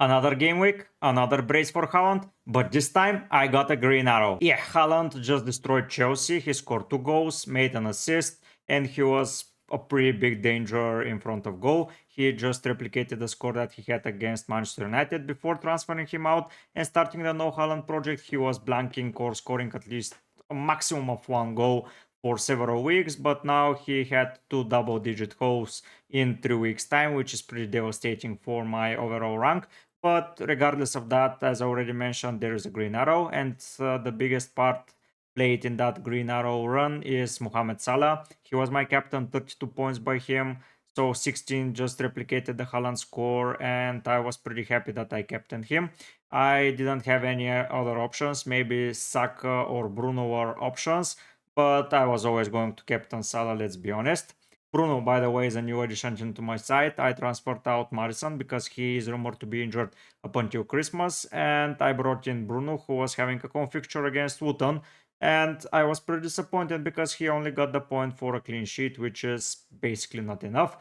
Another game week, another brace for Haaland, but this time I got a green arrow. Yeah, Haaland just destroyed Chelsea. He scored 2 goals, made an assist, and he was a pretty big danger in front of goal. He just replicated the score that he had against Manchester United before transferring him out and starting the No Haaland project. He was blanking or scoring at least a maximum of 1 goal for several weeks, but now he had 2 double-digit goals in 3 weeks' time, which is pretty devastating for my overall rank. But regardless of that, as I already mentioned, there is a green arrow, and the biggest part played in that green arrow run is Mohamed Salah. He was my captain, 32 points by him. So 16 just replicated the Haaland score, and I was pretty happy that I captained him. I didn't have any other options. Maybe Saka or Bruno were options, but I was always going to captain Salah, let's be honest. Bruno, by the way, is a new addition into my side. I transferred out Maddison because he is rumored to be injured up until Christmas, and I brought in Bruno, who was having a fixture against Luton, and I was pretty disappointed because he only got the point for a clean sheet, which is basically not enough.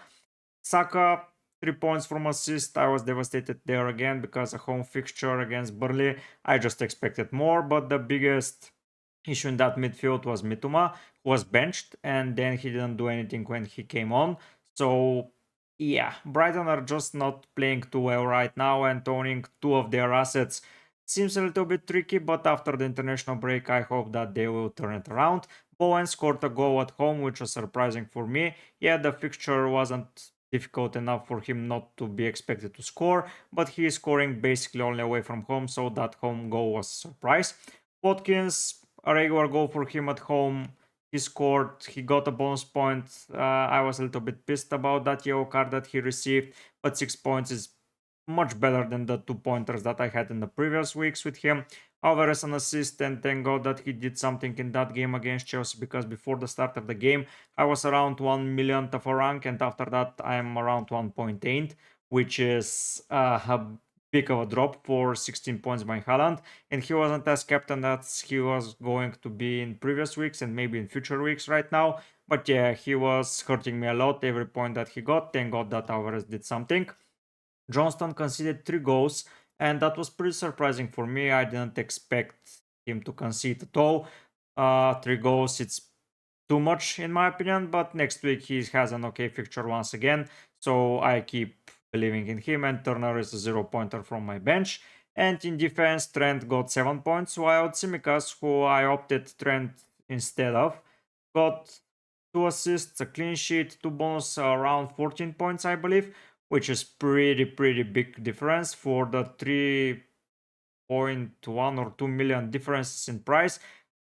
Saka, 3 points from assist. I was devastated there again because a home fixture against Burnley. I just expected more, but the biggest issue in that midfield was Mitoma, who was benched, and then he didn't do anything when he came on. So yeah, Brighton are just not playing too well right now, and owning 2 of their assets seems a little bit tricky, but after the international break, I hope that they will turn it around. Bowen scored a goal at home, which was surprising for me. Yeah, the fixture wasn't difficult enough for him not to be expected to score, but he is scoring basically only away from home, so that home goal was a surprise. Watkins, a regular goal for him at home. He scored, he got a bonus point. I was a little bit pissed about that yellow card that he received, but 6 points is much better than the 2 pointers that I had in the previous weeks with him. Alvarez an assist, and thank God that he did something in that game against Chelsea, because before the start of the game I was around 1 millionth of a rank, and after that I am around 1.8, which is a big of a drop for 16 points by Haaland, and he wasn't as captain as he was going to be in previous weeks and maybe in future weeks right now. But yeah, he was hurting me a lot every point that he got. Thank God that Alvarez did something. Johnston conceded 3 goals, and that was pretty surprising for me. I didn't expect him to concede at all. 3 goals, it's too much in my opinion, but next week he has an okay fixture once again, so I keep believing in him, and Turner is a 0 pointer from my bench. And in defense, Trent got 7 points, while Tsimikas, who I opted Trent instead of, got 2 assists, a clean sheet, 2 bonus, around 14 points, I believe, which is pretty big difference for the 3.1 or 2 million differences in price.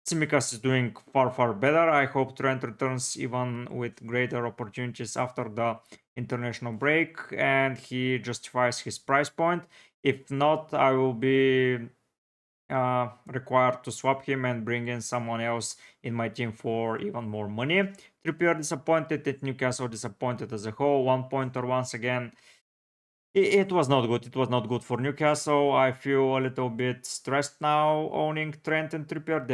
Tsimikas is doing far better. I hope Trent returns even with greater opportunities after the international break and he justifies his price point. If not, I will be required to swap him and bring in someone else in my team for even more money. Trippier disappointed, at Newcastle disappointed as a whole. 1 pointer once again. It was not good. It was not good for Newcastle. I feel a little bit stressed now owning Trent and Trippier.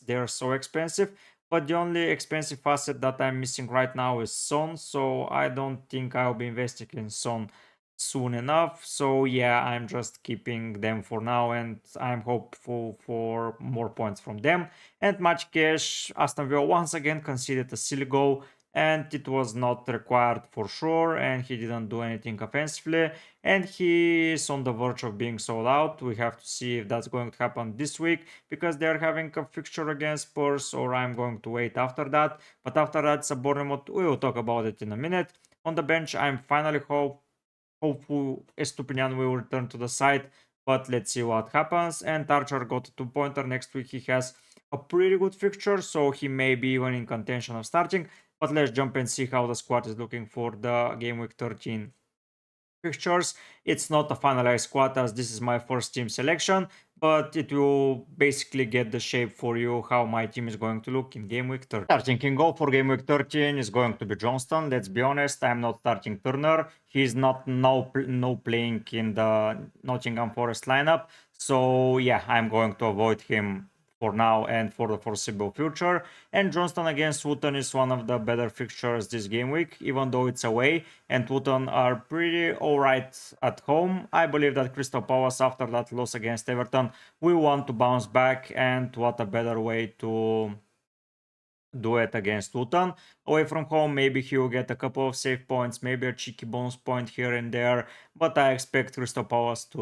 They're so expensive. But the only expensive asset that I'm missing right now is Son. So I don't think I'll be investing in Son soon enough. So yeah, I'm just keeping them for now, and I'm hopeful for more points from them. And Match Cash, Aston Villa once again conceded a silly goal, and it was not required for sure, and he didn't do anything offensively, and he is on the verge of being sold out. We have to see if that's going to happen this week, because they're having a fixture against Spurs, or I'm going to wait after that. But after that, it's a Bournemouth. We will talk about it in a minute. On the bench, I'm finally hopeful Estupinian will return to the side, but let's see what happens. And Archer got a 2 pointer. Next week he has a pretty good fixture, so he may be even in contention of starting. But let's jump and see how the squad is looking for the Game Week 13 fixtures. It's not a finalized squad, as this is my first team selection, but it will basically get the shape for you how my team is going to look in Game Week 13. Starting in goal for Game Week 13 is going to be Johnston. Let's be honest, I'm not starting Turner. He's not no playing in the Nottingham Forest lineup, so yeah, I'm going to avoid him for now and for the foreseeable future. And Johnston against Wootton is one of the better fixtures this game week, even though it's away, and Wootton are pretty alright at home. I believe that Crystal Palace, after that loss against Everton, will want to bounce back, and what a better way to do it against Luton. Away from home, maybe he will get a couple of save points, maybe a cheeky bonus point here and there, but I expect Crystal Palace to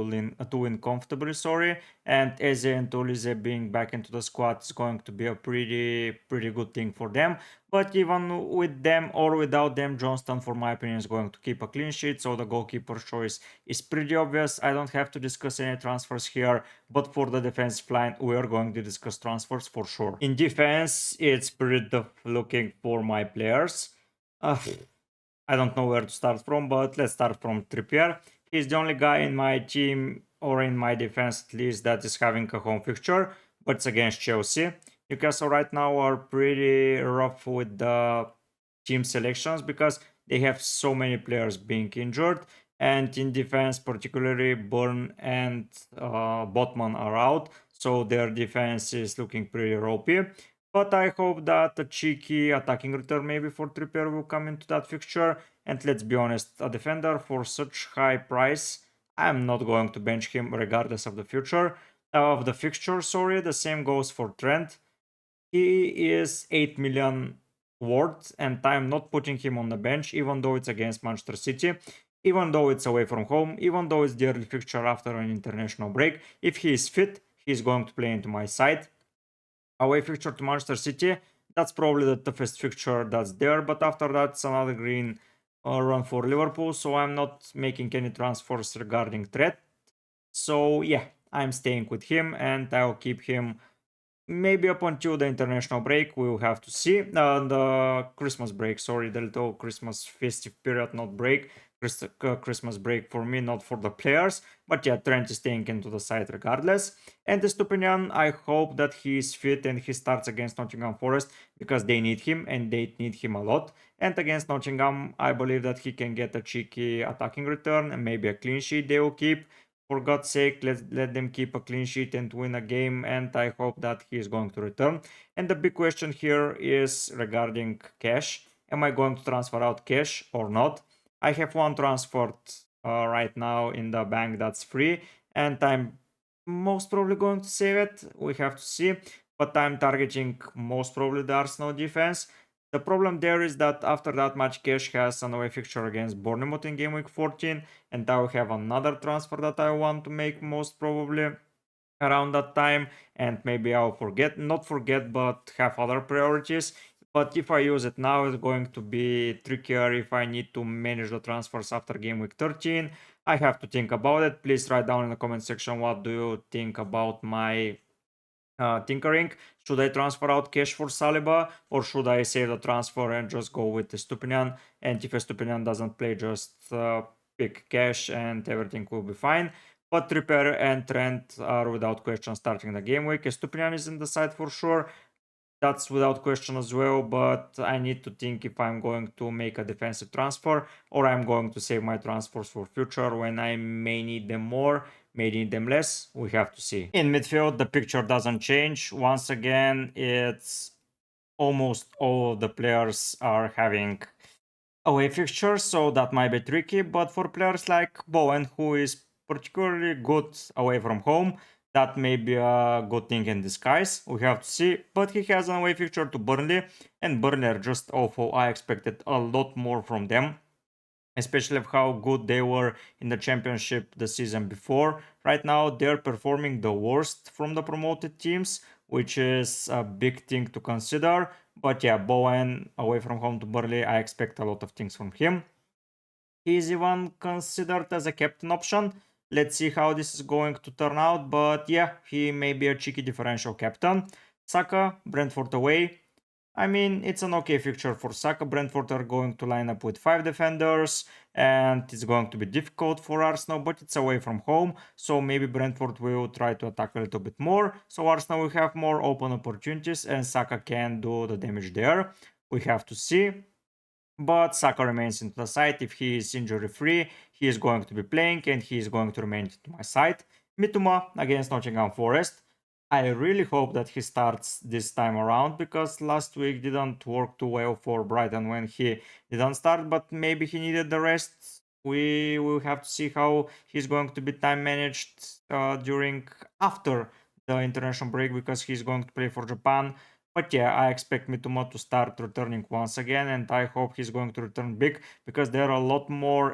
win comfortably, sorry. And Eze and Tolize being back into the squad is going to be a pretty good thing for them. But even with them or without them, Johnston, for my opinion, is going to keep a clean sheet, so the goalkeeper choice is pretty obvious. I don't have to discuss any transfers here, but for the defensive line, we are going to discuss transfers for sure. In defense, it's pretty tough looking for my players. I don't know where to start from, but let's start from Trippier. He's the only guy in my team, or in my defense at least, that is having a home fixture, but it's against Chelsea. Newcastle right now are pretty rough with the team selections because they have so many players being injured, and in defense particularly Burn and Botman are out, so their defense is looking pretty ropey. But I hope that a cheeky attacking return maybe for Trippier will come into that fixture. And let's be honest, a defender for such high price, I'm not going to bench him regardless of the future. Of the fixture, sorry. The same goes for Trent. He is 8 million worth, and I'm not putting him on the bench, even though it's against Manchester City, even though it's away from home, even though it's the early fixture after an international break. If he is fit, he's going to play into my side. Away fixture to Manchester City, that's probably the toughest fixture that's there, but after that it's another green run for Liverpool, so I'm not making any transfers regarding Trent. So yeah, I'm staying with him and I'll keep him maybe up until the international break. We'll have to see. The Christmas break, sorry, the little Christmas festive period, not break. Christmas break for me, not for the players. But yeah, Trent is staying into the side regardless. And Estupinian, I hope that he is fit and he starts against Nottingham Forest because they need him and they need him a lot. And against Nottingham, I believe that he can get a cheeky attacking return and maybe a clean sheet they will keep. For God's sake, let them keep a clean sheet and win a game, and I hope that he is going to return. And the big question here is regarding cash. Am I going to transfer out cash or not? I have one transferred right now in the bank that's free, and I'm most probably going to save it. We have to see, but I'm targeting most probably the Arsenal defense. The problem there is that after that much cash has an away fixture against Bournemouth in game week 14, and I will have another transfer that I want to make most probably around that time, and maybe I'll not forget, but have other priorities. But if I use it now, it's going to be trickier if I need to manage the transfers after game week 13. I have to think about it. Please write down in the comment section what do you think about my tinkering. Should I transfer out cash for Saliba, or should I save the transfer and just go with Estupinian? And if Estupinian doesn't play, just pick cash and everything will be fine. But Trippier and Trent are without question starting the game week. Estupinian is in the side for sure. That's without question as well, but I need to think if I'm going to make a defensive transfer or I'm going to save my transfers for future when I may need them more, may need them less. We have to see. In midfield, the picture doesn't change. Once again, it's almost all of the players are having away fixtures, so that might be tricky. But for players like Bowen, who is particularly good away from home, that may be a good thing in disguise. We have to see. But he has an away fixture to Burnley, and Burnley are just awful. I expected a lot more from them, especially of how good they were in the championship the season before. Right now, they're performing the worst from the promoted teams, which is a big thing to consider. But yeah, Bowen away from home to Burnley, I expect a lot of things from him. He's even considered as a captain option. Let's see how this is going to turn out, but yeah, he may be a cheeky differential captain. Saka, Brentford away. I mean, it's an okay fixture for Saka. Brentford are going to line up with 5 defenders, and it's going to be difficult for Arsenal, but it's away from home, so maybe Brentford will try to attack a little bit more, so Arsenal will have more open opportunities, and Saka can do the damage there. We have to see. But Saka remains into the side. If he is injury free, he is going to be playing and he is going to remain to my side. Mitoma against Nottingham Forest. I really hope that he starts this time around because last week didn't work too well for Brighton when he didn't start, but maybe he needed the rest. We will have to see how he's going to be time managed during after the international break because he's going to play for Japan. But yeah, I expect Mitoma to start returning once again, and I hope he's going to return big because there are a lot more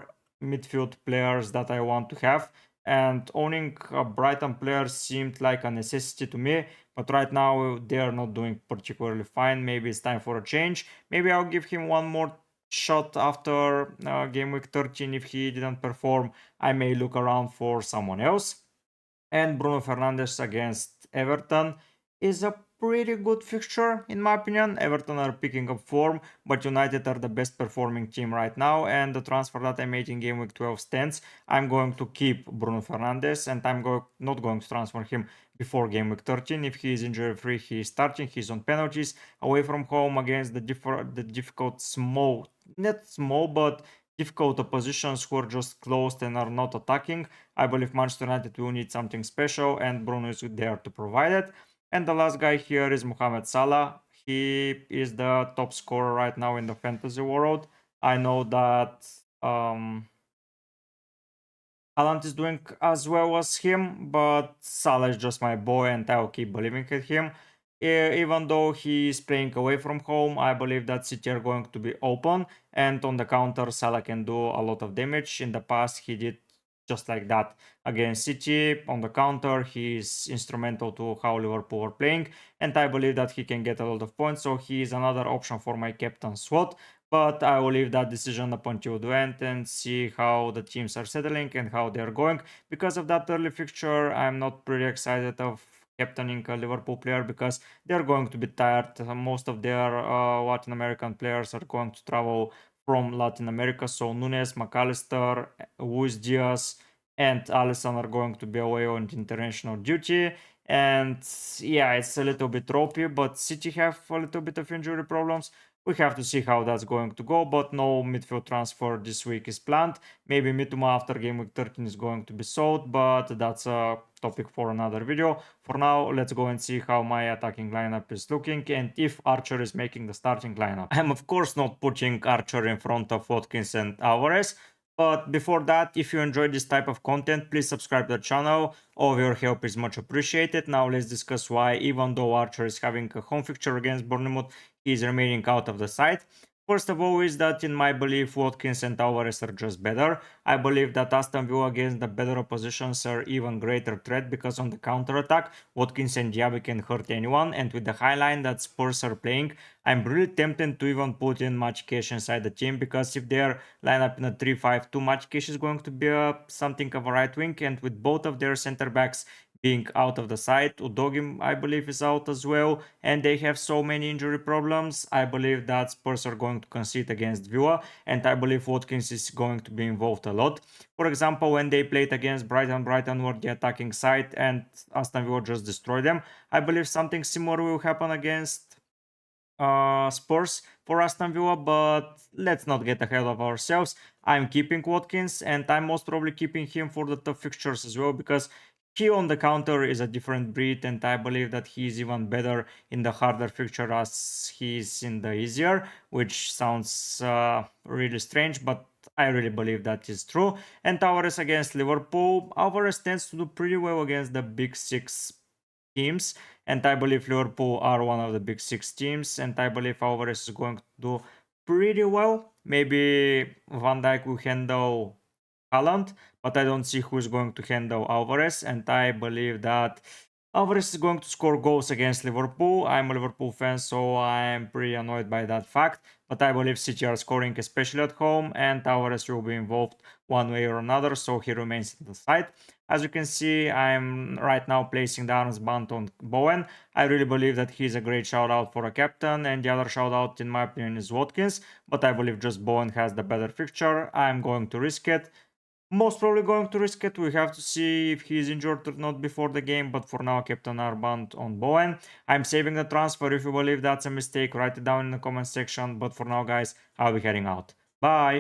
midfield players that I want to have, and owning a Brighton player seemed like a necessity to me, but right now they are not doing particularly fine. Maybe it's time for a change. Maybe I'll give him one more shot after game week 13. If he didn't perform, I may look around for someone else. And Bruno Fernandes against Everton is a pretty good fixture in my opinion. Everton are picking up form, but United are the best performing team right now, and the transfer that I made in game week 12 stands. I'm going to keep Bruno Fernandes, and not going to transfer him before game week 13. If he is injury free, he is starting. He's on penalties away from home against the difficult small, not small, but difficult oppositions who are just closed and are not attacking. I believe Manchester United will need something special, and Bruno is there to provide it. And the last guy here is Mohamed Salah. He is the top scorer right now in the fantasy world. I know that Haaland is doing as well as him, but Salah is just my boy, and I'll keep believing in him. Even though he is playing away from home, I believe that City are going to be open, and on the counter, Salah can do a lot of damage. In the past, he did just like that against City. On the counter, he is instrumental to how Liverpool are playing, and I believe that he can get a lot of points, so he is another option for my captain SWAT. But I will leave that decision up until the end and see how the teams are settling and how they're going. Because of that early fixture, I'm not pretty excited of captaining a Liverpool player because they're going to be tired. Most of their Latin American players are going to travel from Latin America. So Nunes, McAllister, Luis Diaz, and Alisson are going to be away on international duty. And yeah, it's a little bit ropey, but City have a little bit of injury problems. We have to see how that's going to go, but no midfield transfer this week is planned. Maybe Mitoma after game week 13 is going to be sold, but that's a topic for another video. For now, let's go and see how my attacking lineup is looking and if Archer is making the starting lineup. I'm of course not putting Archer in front of Watkins and Alvarez, but before that, if you enjoyed this type of content, please subscribe to the channel. All of your help is much appreciated. Now let's discuss why, even though Archer is having a home fixture against Bournemouth, he is remaining out of the side. First of all is that in my belief Watkins and Alvarez are just better. I believe that Aston Villa against the better oppositions are even greater threat because on the counter attack Watkins and Diaby can hurt anyone, and with the high line that Spurs are playing, I'm really tempted to even put in Match Cash inside the team because if they're line up in a 3-5-2, Match Cash is going to be something of a right wing, and with both of their center backs being out of the side. Udogi, I believe, is out as well, and they have so many injury problems. I believe that Spurs are going to concede against Villa, and I believe Watkins is going to be involved a lot. For example, when they played against Brighton, Brighton were the attacking side, and Aston Villa just destroyed them. I believe something similar will happen against Spurs for Aston Villa, but let's not get ahead of ourselves. I'm keeping Watkins, and I'm most probably keeping him for the tough fixtures as well because he on the counter is a different breed, and I believe that he is even better in the harder fixture as he is in the easier, which sounds really strange, but I really believe that is true. And Alvarez against Liverpool. Alvarez tends to do pretty well against the big six teams, and I believe Liverpool are one of the big six teams, and I believe Alvarez is going to do pretty well. Maybe Van Dijk will handle Haaland, but I don't see who is going to handle Alvarez, and I believe that Alvarez is going to score goals against Liverpool. I'm a Liverpool fan, so I'm pretty annoyed by that fact, but I believe City are scoring, especially at home, and Alvarez will be involved one way or another, so he remains in the side. As you can see, I'm right now placing the armband on Bowen. I really believe that he's a great shout out for a captain, and the other shout out in my opinion is Watkins, but I believe just Bowen has the better fixture. I'm going to risk it. Most probably going to risk it. We have to see if he's injured or not before the game, but for now, Captain Arband on Bowen. I'm saving the transfer. If you believe that's a mistake, write it down in the comment section. But for now, guys, I'll be heading out. Bye!